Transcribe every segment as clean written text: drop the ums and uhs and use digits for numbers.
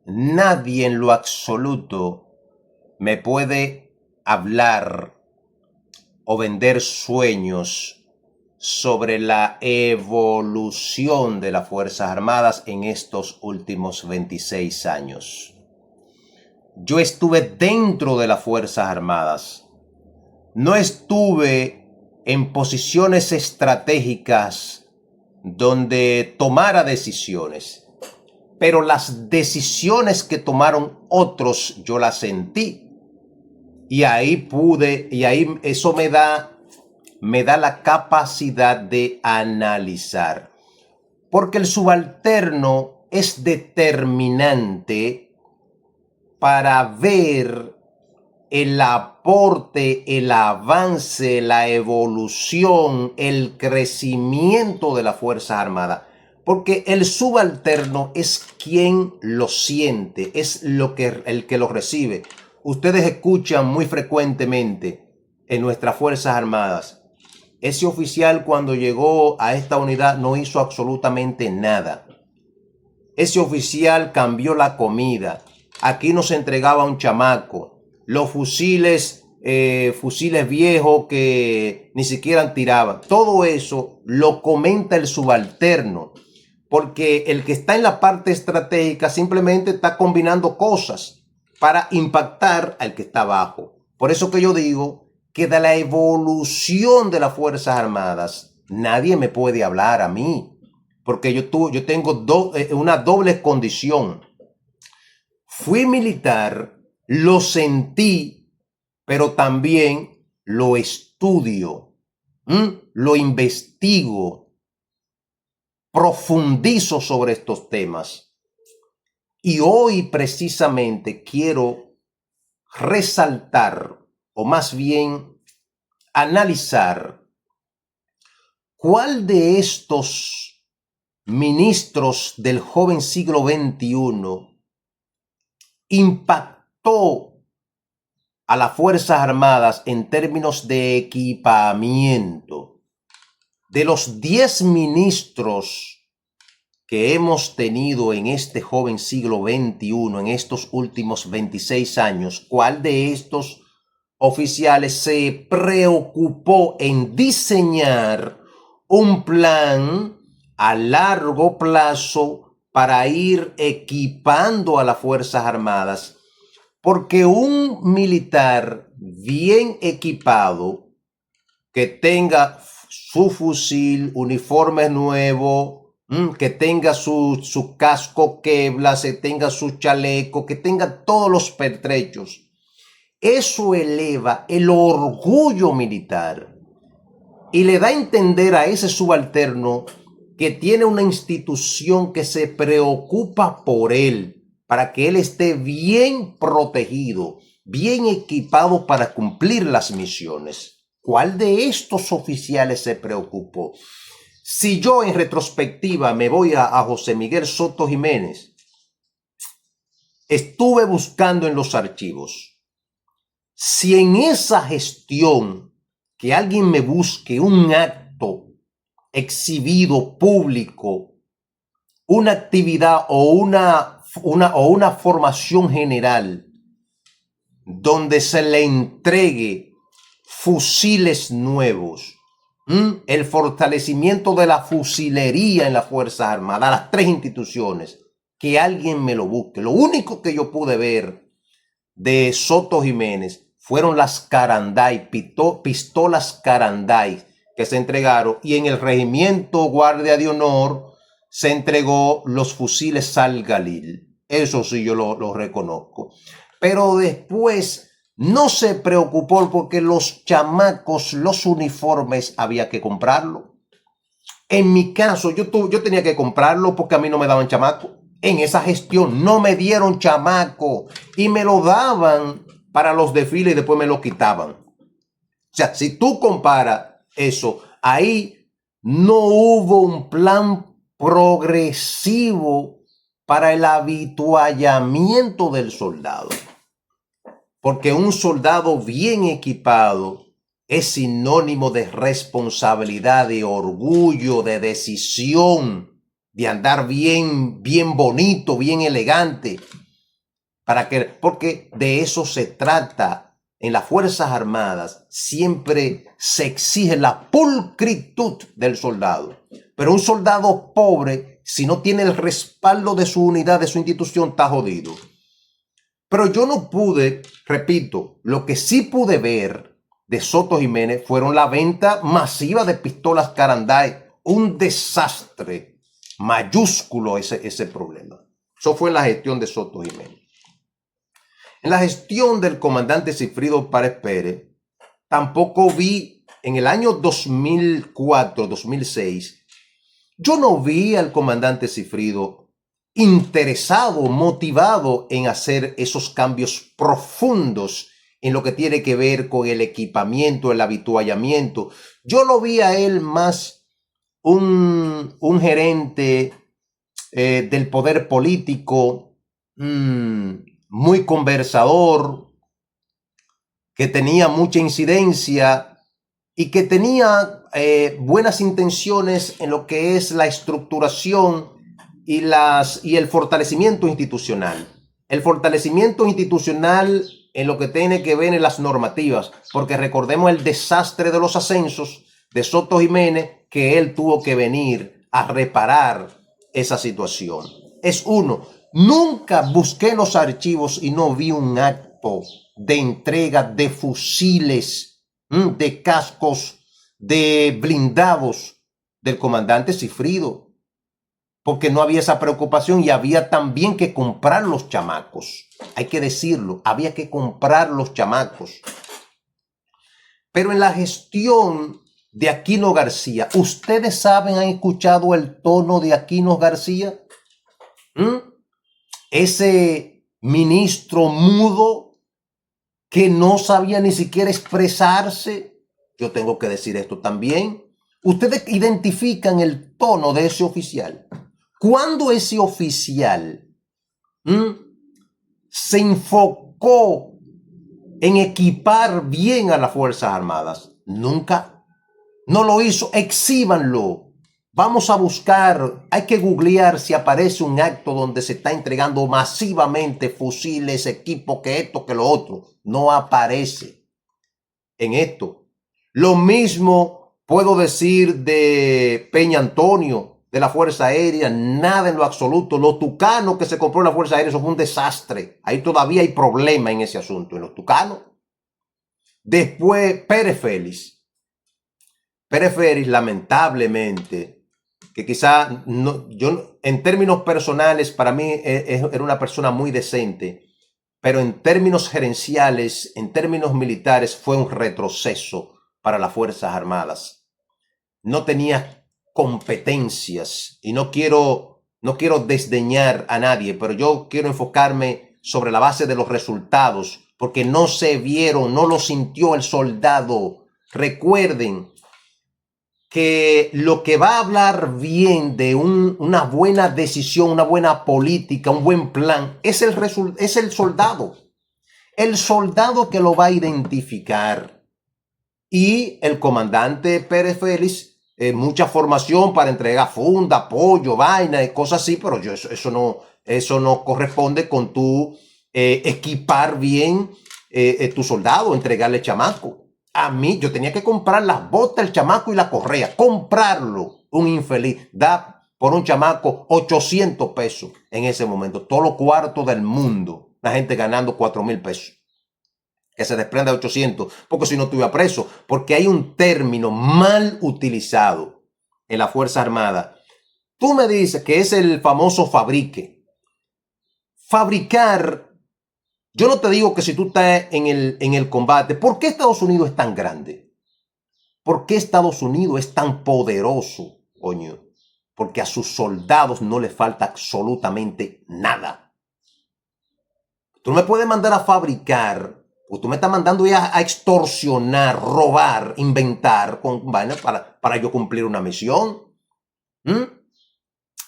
nadie en lo absoluto me puede hablar o vender sueños sobre la evolución de las Fuerzas Armadas en estos últimos 26 años. Yo estuve dentro de las Fuerzas Armadas. No estuve en posiciones estratégicas donde tomara decisiones, pero las decisiones que tomaron otros yo las sentí. Y ahí eso me da la capacidad de analizar. Porque el subalterno es determinante para ver el aporte, el avance, la evolución, el crecimiento de las Fuerzas Armadas. Porque el subalterno es quien lo siente, es el que lo recibe. Ustedes escuchan muy frecuentemente en nuestras Fuerzas Armadas, ese oficial cuando llegó a esta unidad no hizo absolutamente nada. Ese oficial cambió la comida. Aquí nos entregaba un chamaco. Los fusiles viejos que ni siquiera tiraban. Todo eso lo comenta el subalterno. Porque el que está en la parte estratégica simplemente está combinando cosas para impactar al que está abajo. Por eso que yo digo que de la evolución de las Fuerzas Armadas nadie me puede hablar a mí. Porque yo tengo una doble condición. Fui militar, lo sentí, pero también lo estudio, lo investigo, profundizo sobre estos temas. Y hoy precisamente quiero resaltar, o más bien analizar, cuál de estos ministros del joven siglo XXI impactó a las Fuerzas Armadas en términos de equipamiento. De los 10 ministros que hemos tenido en este joven siglo XXI, en estos últimos 26 años, ¿cuál de estos oficiales se preocupó en diseñar un plan a largo plazo para ir equipando a las Fuerzas Armadas? Porque un militar bien equipado, que tenga su fusil, uniforme nuevo, que tenga su casco Kevlar, que tenga su chaleco, que tenga todos los pertrechos, eso eleva el orgullo militar y le da a entender a ese subalterno que tiene una institución que se preocupa por él, para que él esté bien protegido, bien equipado para cumplir las misiones. ¿Cuál de estos oficiales se preocupó? Si yo en retrospectiva me voy a José Miguel Soto Jiménez, estuve buscando en los archivos, si en esa gestión que alguien me busque un acto exhibido público, una actividad o una formación general donde se le entregue fusiles nuevos, el fortalecimiento de la fusilería en las Fuerzas Armadas, las 3 instituciones, que alguien me lo busque. Lo único que yo pude ver de Soto Jiménez fueron las Caranday, pistolas Caranday que se entregaron, y en el regimiento Guardia de Honor se entregó los fusiles Sal Galil. Eso sí yo lo reconozco. Pero después no se preocupó porque los chamacos, los uniformes, había que comprarlo. En mi caso, yo tenía que comprarlo porque a mí no me daban chamaco. En esa gestión no me dieron chamaco y me lo daban para los desfiles y después me lo quitaban. O sea, si tú comparas eso, ahí no hubo un plan progresivo para el habituallamiento del soldado. Porque un soldado bien equipado es sinónimo de responsabilidad, de orgullo, de decisión, de andar bien bonito, bien elegante. Porque de eso se trata. En las Fuerzas Armadas siempre se exige la pulcritud del soldado. Pero un soldado pobre, si no tiene el respaldo de su unidad, de su institución, está jodido. Pero yo no pude, repito, lo que sí pude ver de Soto Jiménez fueron la venta masiva de pistolas Caranday. Un desastre mayúsculo ese problema. Eso fue la gestión de Soto Jiménez. En la gestión del comandante Sigfrido Páez Pérez, tampoco vi en el año 2004-2006, yo no vi al comandante Sigfrido interesado, motivado en hacer esos cambios profundos en lo que tiene que ver con el equipamiento, el habituallamiento. Yo lo vi a él más un gerente del poder político, muy conversador, que tenía mucha incidencia y que tenía buenas intenciones en lo que es la estructuración y el fortalecimiento institucional. El fortalecimiento institucional en lo que tiene que ver en las normativas, porque recordemos el desastre de los ascensos de Soto Jiménez, que él tuvo que venir a reparar esa situación. Es uno. Nunca busqué los archivos y no vi un acto de entrega de fusiles, de cascos, de blindados del comandante Sigfrido, porque no había esa preocupación y había también que comprar los chamacos. Hay que decirlo, había que comprar los chamacos. Pero en la gestión de Aquino García, ¿ustedes saben, han escuchado el tono de Aquino García? Ese ministro mudo que no sabía ni siquiera expresarse. Yo tengo que decir esto también. Ustedes identifican el tono de ese oficial. ¿Cuándo ese oficial se enfocó en equipar bien a las Fuerzas Armadas? Nunca. No lo hizo. Exhíbanlo. Vamos a buscar, hay que googlear si aparece un acto donde se está entregando masivamente fusiles, equipo, que esto, que lo otro. No aparece en esto. Lo mismo puedo decir de Peña Antonio, de la Fuerza Aérea, nada en lo absoluto. Los tucanos que se compró en la Fuerza Aérea, eso fue un desastre. Ahí todavía hay problema en ese asunto, en los tucanos. Después, Pérez Félix, lamentablemente, que quizá no, yo en términos personales para mí era una persona muy decente, pero en términos gerenciales, en términos militares fue un retroceso para las Fuerzas Armadas. No tenía competencias y no quiero desdeñar a nadie, pero yo quiero enfocarme sobre la base de los resultados, porque no se vieron, no lo sintió el soldado. Recuerden que lo que va a hablar bien de una buena decisión, una buena política, un buen plan, es el soldado. El soldado que lo va a identificar. Y el comandante Pérez Félix, mucha formación para entregar funda, apoyo, vaina y cosas así, pero eso no corresponde con tu equipar bien tu soldado, entregarle chamaco. A mí, yo tenía que comprar las botas, el chamaco y la correa. Comprarlo, un infeliz. Da por un chamaco 800 pesos en ese momento. Todos los cuartos del mundo. La gente ganando 4,000 pesos. Que se desprenda de 800. Porque si no estuviera preso. Porque hay un término mal utilizado en la Fuerza Armada. Tú me dices que es el famoso fabrique. Fabricar. Yo no te digo que si tú estás en el combate, ¿por qué Estados Unidos es tan grande? ¿Por qué Estados Unidos es tan poderoso, coño? Porque a sus soldados no les falta absolutamente nada. Tú no me puedes mandar a fabricar, o tú me estás mandando ya a extorsionar, robar, inventar con vainas para yo cumplir una misión.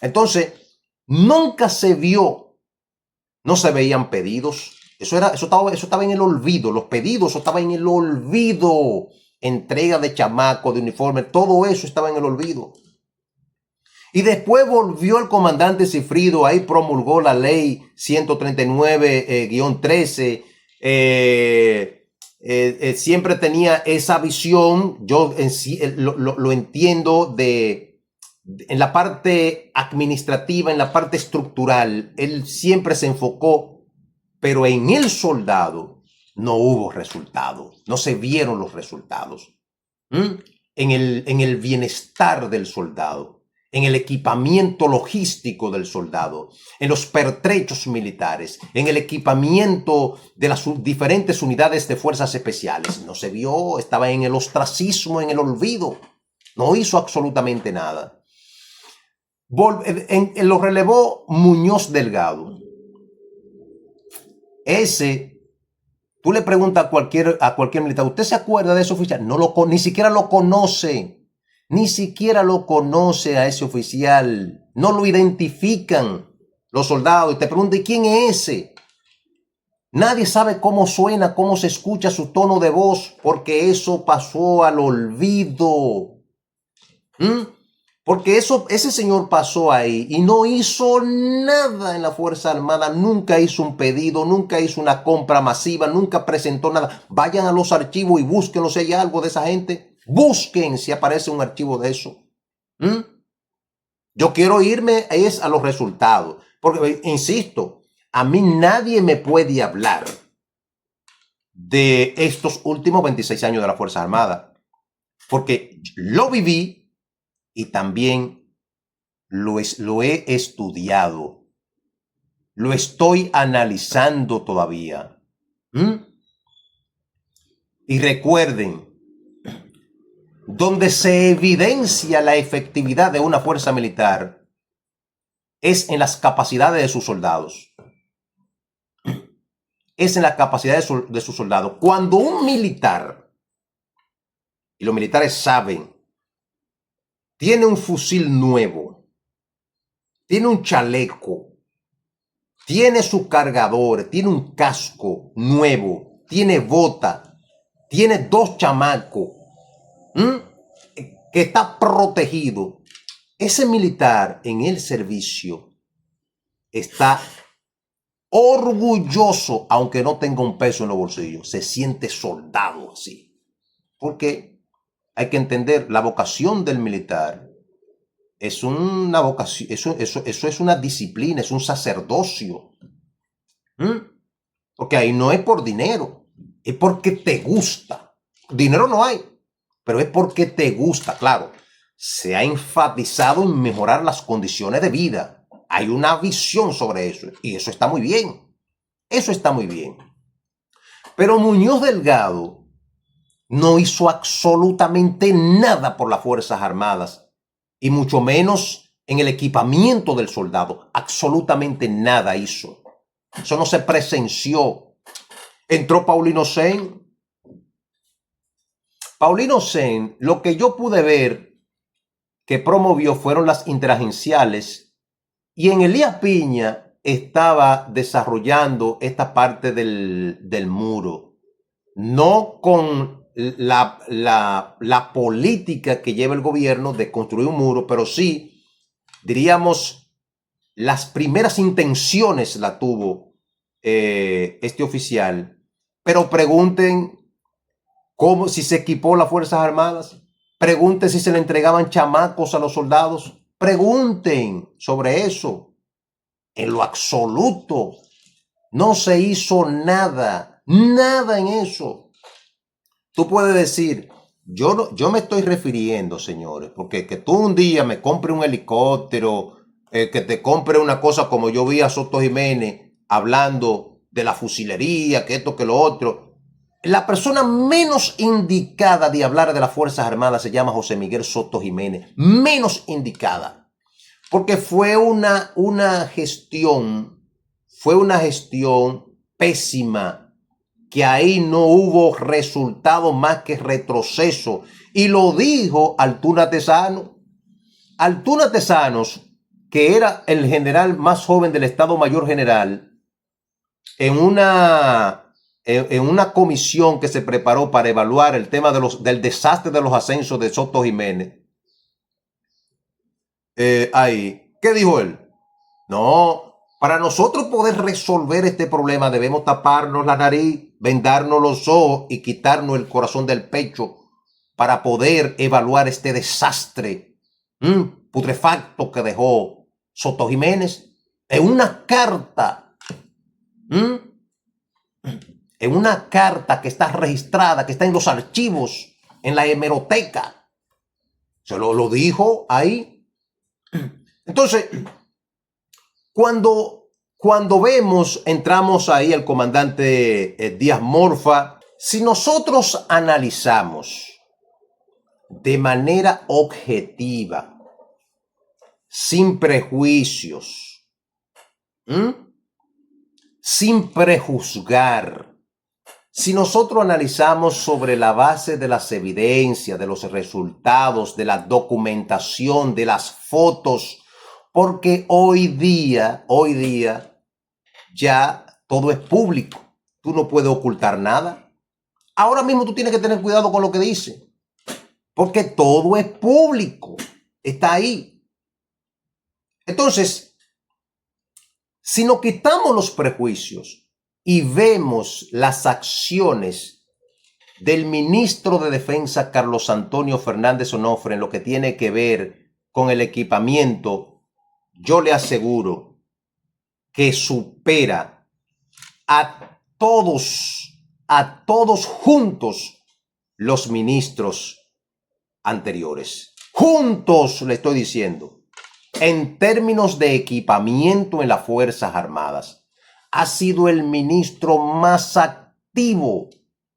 Entonces, nunca se vio, no se veían pedidos. Eso estaba en el olvido. Los pedidos, eso estaba en el olvido. Entrega de chamaco, de uniforme, todo eso estaba en el olvido. Y después volvió el comandante Cifrido, ahí promulgó la ley 139-13. Siempre tenía esa visión, yo en sí, lo entiendo en la parte administrativa, en la parte estructural. Él siempre se enfocó, pero en el soldado no hubo resultados, no se vieron los resultados. En el bienestar del soldado, en el equipamiento logístico del soldado, en los pertrechos militares, en el equipamiento de las diferentes unidades de fuerzas especiales. No se vio, estaba en el ostracismo, en el olvido. No hizo absolutamente nada. Lo relevó Muñoz Delgado. Ese, tú le preguntas a cualquier militar, ¿usted se acuerda de ese oficial? No ni siquiera lo conoce. Ni siquiera lo conoce a ese oficial. No lo identifican los soldados. Y te preguntan, ¿quién es ese? Nadie sabe cómo suena, cómo se escucha su tono de voz, porque eso pasó al olvido. Porque ese señor pasó ahí y no hizo nada en la Fuerza Armada, nunca hizo un pedido, nunca hizo una compra masiva, nunca presentó nada. Vayan a los archivos y búsquenlo si hay algo de esa gente. Busquen si aparece un archivo de eso. Yo quiero irme a los resultados, porque, insisto, a mí nadie me puede hablar de estos últimos 26 años de la Fuerza Armada, porque lo viví y también lo he estudiado, lo estoy analizando todavía. Y recuerden, donde se evidencia la efectividad de una fuerza militar es en las capacidades de sus soldados. Es en las capacidades de sus soldados. Cuando un militar, y los militares saben, tiene un fusil nuevo, tiene un chaleco, tiene su cargador, tiene un casco nuevo, tiene bota, tiene 2 chamacos, que está protegido. Ese militar en el servicio está orgulloso, aunque no tenga un peso en los bolsillos. Se siente soldado así. Porque hay que entender, la vocación del militar es una vocación, eso es una disciplina, es un sacerdocio. Porque ahí no es por dinero, es porque te gusta. Dinero no hay, pero es porque te gusta, claro. Se ha enfatizado en mejorar las condiciones de vida. Hay una visión sobre eso y eso está muy bien. Eso está muy bien. Pero Muñoz Delgado no hizo absolutamente nada por las Fuerzas Armadas y mucho menos en el equipamiento del soldado. Absolutamente nada hizo. Eso no se presenció. Entró Paulino Sen. Paulino Sen, lo que yo pude ver que promovió fueron las interagenciales y en Elías Piña estaba desarrollando esta parte del muro, no con la política que lleva el gobierno de construir un muro, pero sí, diríamos, las primeras intenciones la tuvo este oficial. Pero pregunten cómo, si se equipó las Fuerzas Armadas. Pregunten si se le entregaban chamacos a los soldados. Pregunten sobre eso. En lo absoluto, no se hizo nada. Nada en eso. Tú puedes decir, yo me estoy refiriendo, señores, porque que tú un día me compre un helicóptero, que te compre una cosa como yo vi a Soto Jiménez hablando de la fusilería, que esto, que lo otro. La persona menos indicada de hablar de las Fuerzas Armadas se llama José Miguel Soto Jiménez. Menos indicada. Porque fue una gestión pésima, que ahí no hubo resultado más que retroceso. Y lo dijo Altuna Tesano. Altuna Tesanos, que era el general más joven del Estado Mayor General, en una comisión que se preparó para evaluar el tema del desastre de los ascensos de Soto Jiménez, ahí. ¿Qué dijo él? No, para nosotros poder resolver este problema debemos taparnos la nariz, vendarnos los ojos y quitarnos el corazón del pecho para poder evaluar este desastre putrefacto que dejó Soto Jiménez en una carta. En una carta que está registrada, que está en los archivos, en la hemeroteca. Se lo dijo ahí. Entonces, cuando vemos, entramos ahí el comandante Díaz Morfa, si nosotros analizamos de manera objetiva, sin prejuicios, sin prejuzgar, si nosotros analizamos sobre la base de las evidencias, de los resultados, de la documentación, de las fotos, porque hoy día ya todo es público. Tú no puedes ocultar nada. Ahora mismo tú tienes que tener cuidado con lo que dices, porque todo es público. Está ahí. Entonces, si nos quitamos los prejuicios y vemos las acciones del ministro de Defensa Carlos Antonio Fernández Onofre en lo que tiene que ver con el equipamiento, yo le aseguro que supera a todos juntos los ministros anteriores. Juntos, le estoy diciendo, en términos de equipamiento en las Fuerzas Armadas. Ha sido el ministro más activo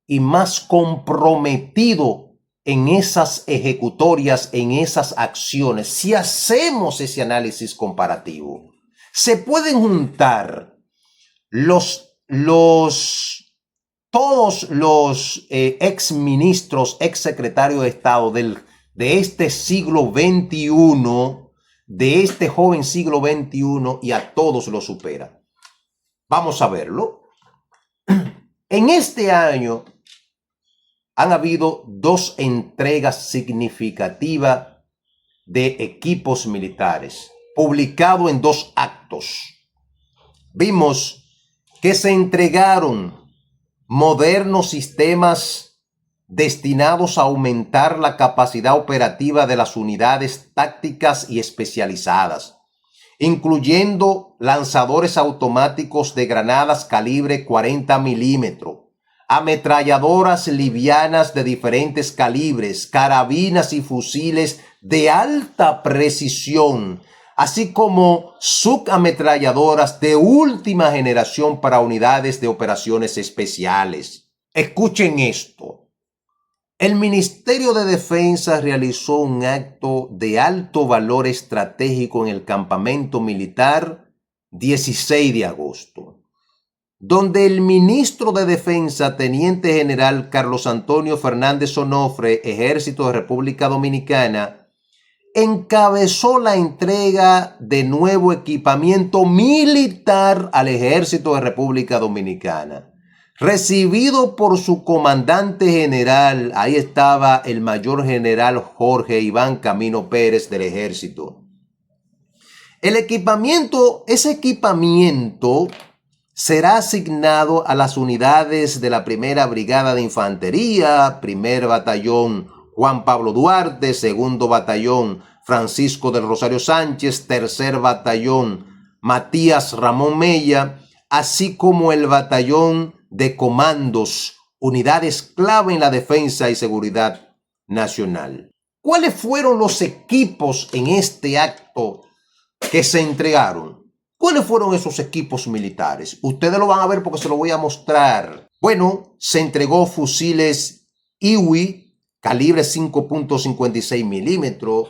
y más comprometido en esas ejecutorias, en esas acciones. Si hacemos ese análisis comparativo, se pueden juntar todos los exministros, exsecretarios de Estado de este siglo XXI, de este joven siglo XXI, y a todos lo supera. Vamos a verlo. En este año han habido 2 entregas significativas de equipos militares, publicado en 2 actos. Vimos que se entregaron modernos sistemas destinados a aumentar la capacidad operativa de las unidades tácticas y especializadas, incluyendo lanzadores automáticos de granadas calibre 40 milímetros, ametralladoras livianas de diferentes calibres, carabinas y fusiles de alta precisión, así como subametralladoras de última generación para unidades de operaciones especiales. Escuchen esto. El Ministerio de Defensa realizó un acto de alto valor estratégico en el campamento militar 16 de agosto, donde el ministro de Defensa, Teniente General Carlos Antonio Fernández Onofre, Ejército de República Dominicana, encabezó la entrega de nuevo equipamiento militar al Ejército de República Dominicana, recibido por su comandante general. Ahí estaba el mayor general Jorge Iván Camino Pérez del Ejército. Ese equipamiento será asignado a las unidades de la Primera Brigada de Infantería, Primer Batallón Juan Pablo Duarte, Segundo Batallón Francisco del Rosario Sánchez, Tercer Batallón Matías Ramón Mella, así como el Batallón de Comandos, unidades clave en la defensa y seguridad nacional. ¿Cuáles fueron los equipos en este acto que se entregaron? ¿Cuáles fueron esos equipos militares? Ustedes lo van a ver porque se lo voy a mostrar. Bueno, se entregó fusiles IWI calibre 5.56 milímetros,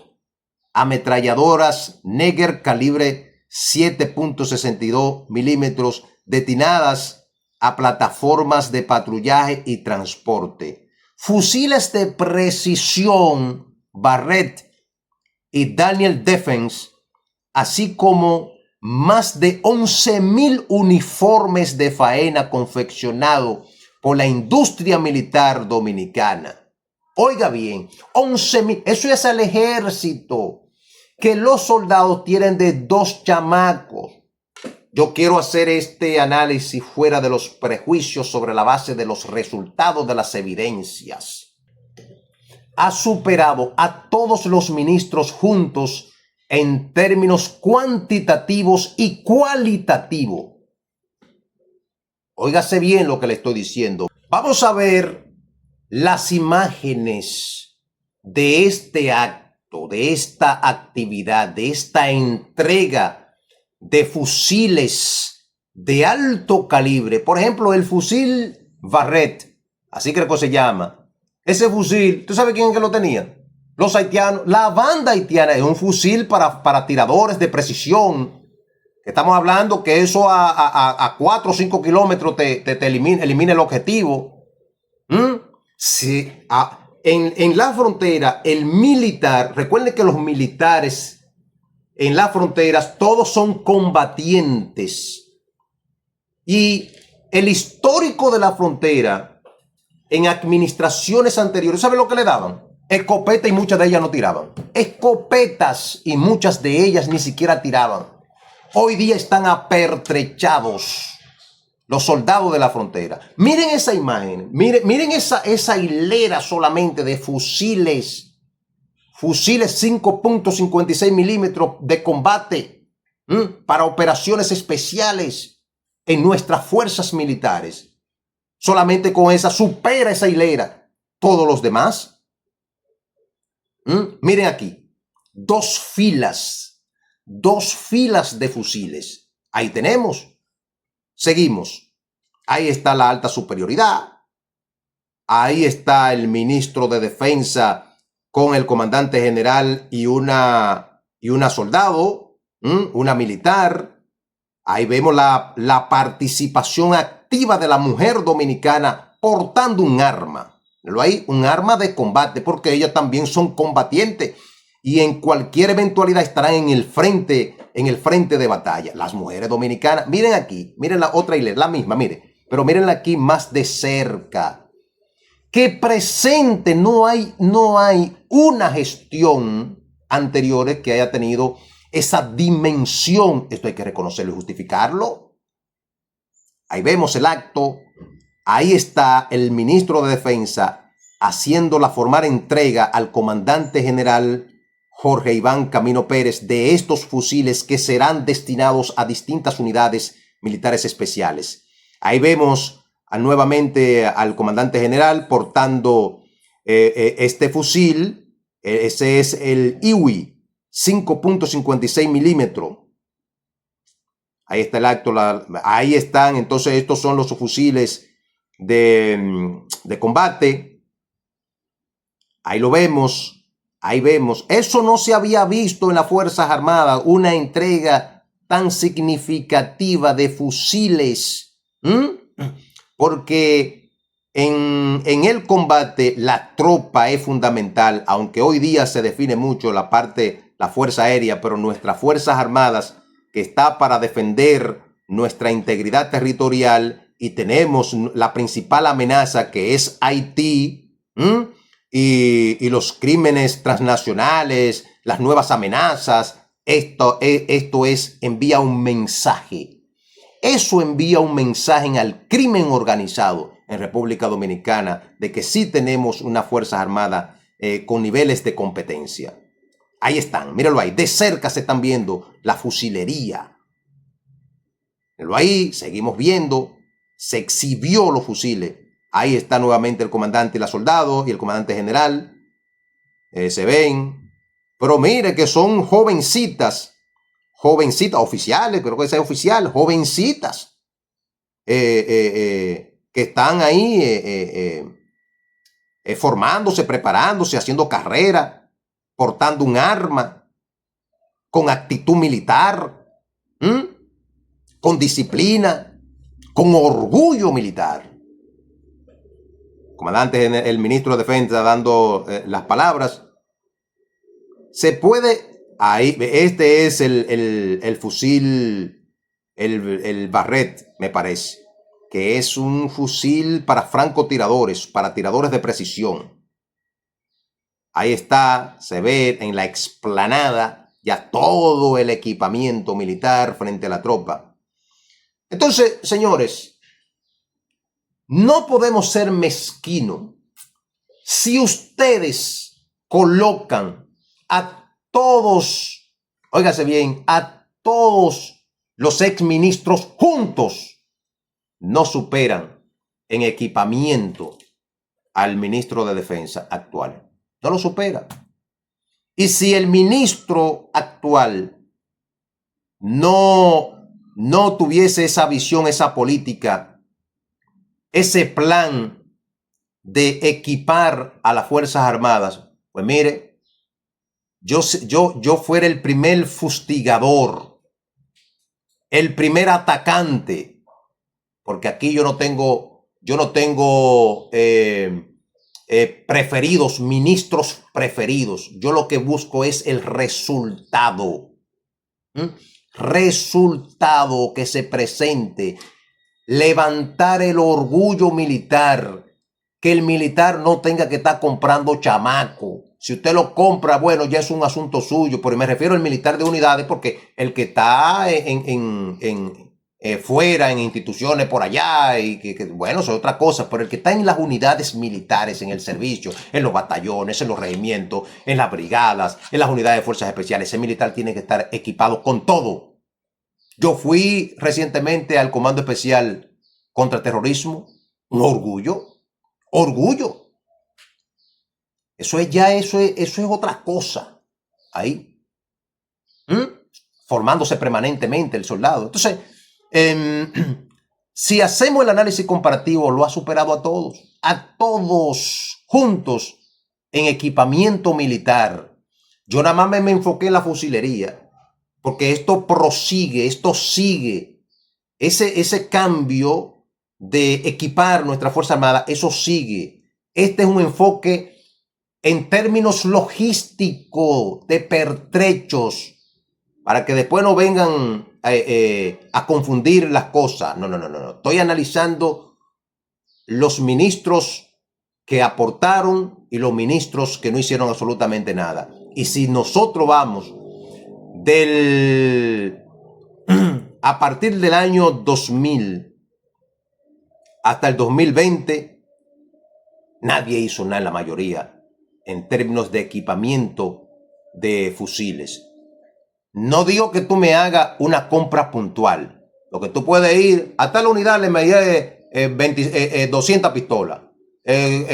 ametralladoras Neger calibre 7.62 milímetros destinadas a plataformas de patrullaje y transporte, fusiles de precisión Barrett y Daniel Defense, así como más de 11,000 uniformes de faena confeccionados por la industria militar dominicana. Oiga bien, 11,000, eso es al ejército. que los soldados tienen de 2 chamacos. Yo quiero hacer este análisis fuera de los prejuicios sobre la base de los resultados de las evidencias. Ha superado a todos los ministros juntos en términos cuantitativos y cualitativos. Óigase bien lo que le estoy diciendo. Vamos a ver las imágenes de este acto, de esta actividad, de esta entrega de fusiles de alto calibre. Por ejemplo, el fusil Barrett, así creo que se llama. Ese fusil, ¿tú sabes quién es que lo tenía? Los haitianos. La banda haitiana es un fusil para tiradores de precisión. Estamos hablando que eso a 4 o 5 kilómetros te elimina el objetivo. Sí, en la frontera, el militar, recuerden que los militares en las fronteras todos son combatientes. Y el histórico de la frontera, en administraciones anteriores, ¿sabe lo que le daban? Escopeta, y muchas de ellas no tiraban. Escopetas, y muchas de ellas ni siquiera tiraban. Hoy día están apertrechados los soldados de la frontera. Miren esa imagen, miren esa hilera solamente de fusiles 5.56 milímetros de combate para operaciones especiales en nuestras fuerzas militares. Solamente con esa supera esa hilera todos los demás. Miren aquí, 2 filas de fusiles. Ahí tenemos. Seguimos. Ahí está la alta superioridad. Ahí está el ministro de Defensa con el comandante general y una soldado, una militar. Ahí vemos la participación activa de la mujer dominicana portando un arma. Ahí, un arma de combate, porque ellas también son combatientes y en cualquier eventualidad estarán en el frente de batalla. Las mujeres dominicanas, miren aquí, miren la otra hilera, la misma, miren, pero mírenla aquí más de cerca. Que presente, no hay una gestión anterior que haya tenido esa dimensión. Esto hay que reconocerlo y justificarlo. Ahí vemos el acto. Ahí está el ministro de Defensa haciendo la formal entrega al comandante general Jorge Iván Camino Pérez de estos fusiles que serán destinados a distintas unidades militares especiales. Ahí vemos nuevamente al comandante general portando este fusil. Ese es el IWI 5.56 milímetros. Ahí está el acto. Ahí están. Entonces estos son los fusiles de combate. Ahí lo vemos. Ahí vemos. Eso no se había visto en las Fuerzas Armadas. Una entrega tan significativa de fusiles. Porque en el combate la tropa es fundamental, aunque hoy día se define mucho la Fuerza Aérea, pero nuestras Fuerzas Armadas, que está para defender nuestra integridad territorial, y tenemos la principal amenaza que es Haití, y los crímenes transnacionales, las nuevas amenazas. Esto envía un mensaje. Eso envía un mensaje al crimen organizado en República Dominicana de que sí tenemos una Fuerza Armada con niveles de competencia. Ahí están, mírenlo ahí. De cerca se están viendo la fusilería. Mírenlo ahí, seguimos viendo. Se exhibió los fusiles. Ahí está nuevamente el comandante y la soldado y el comandante general. Se ven. Pero mire que son jovencitas, oficiales, creo que es oficial, jovencitas, que están ahí formándose, preparándose, haciendo carrera, portando un arma, con actitud militar, con disciplina, con orgullo militar. Comandante, el ministro de Defensa dando las palabras. Se puede. Ahí, este es el fusil, el Barrett, me parece, que es un fusil para francotiradores, para tiradores de precisión. Ahí está, se ve en la explanada, ya todo el equipamiento militar frente a la tropa. Entonces, señores, no podemos ser mezquinos. Si ustedes colocan a todos, óigase bien, a todos los exministros juntos, no superan en equipamiento al ministro de Defensa actual. No lo supera. Y si el ministro actual no tuviese esa visión, esa política, ese plan de equipar a las Fuerzas Armadas, pues mire, yo fuera el primer fustigador, el primer atacante, porque aquí yo no tengo preferidos, ministros preferidos. Yo lo que busco es el resultado. Resultado que se presente. Levantar el orgullo militar. Que el militar no tenga que estar comprando chamaco. Si usted lo compra, bueno, ya es un asunto suyo. Pero me refiero al militar de unidades porque el que está fuera, en instituciones por allá, y bueno, eso es otra cosa, pero el que está en las unidades militares, en el servicio, en los batallones, en los regimientos, en las brigadas, en las unidades de fuerzas especiales, ese militar tiene que estar equipado con todo. Yo fui recientemente al Comando Especial contra Terrorismo, un orgullo. Eso es otra cosa. Ahí. Formándose permanentemente el soldado. Entonces, si hacemos el análisis comparativo, lo ha superado a todos juntos en equipamiento militar. Yo nada más me enfoqué en la fusilería, porque esto prosigue, esto sigue. Ese cambio de equipar nuestra Fuerza Armada, eso sigue. Este es un enfoque en términos logísticos, de pertrechos, para que después no vengan a confundir las cosas. No. Estoy analizando los ministros que aportaron y los ministros que no hicieron absolutamente nada. Y si nosotros vamos a partir del año 2000 hasta el 2020, nadie hizo nada, la mayoría, en términos de equipamiento de fusiles. No digo que tú me hagas una compra puntual. Lo que tú puedes ir a tal unidad, le me 200 pistolas,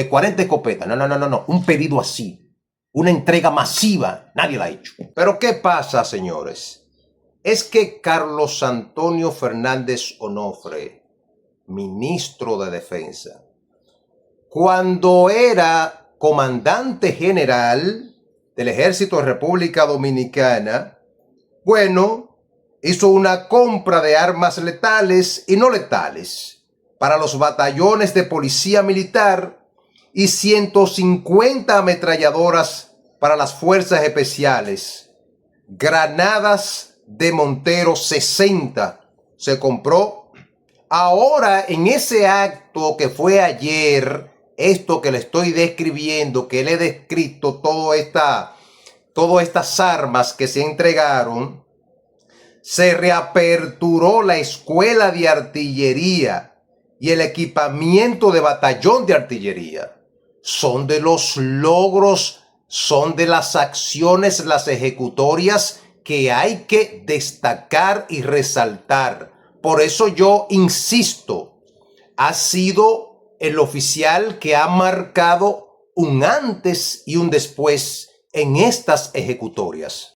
40 escopetas. No. Un pedido así, una entrega masiva, nadie la ha hecho. Pero ¿qué pasa, señores? Es que Carlos Antonio Fernández Onofre, ministro de Defensa, cuando era comandante general del Ejército de República Dominicana, bueno, hizo una compra de armas letales y no letales para los batallones de policía militar y 150 ametralladoras para las fuerzas especiales. Granadas de Montero 60 se compró. Ahora, en ese acto que fue ayer, esto que le estoy describiendo, que le he descrito todas estas armas que se entregaron, se reaperturó la escuela de artillería y el equipamiento de batallón de artillería. Son de los logros, son de las acciones, las ejecutorias que hay que destacar y resaltar. Por eso yo insisto, ha sido el oficial que ha marcado un antes y un después en estas ejecutorias.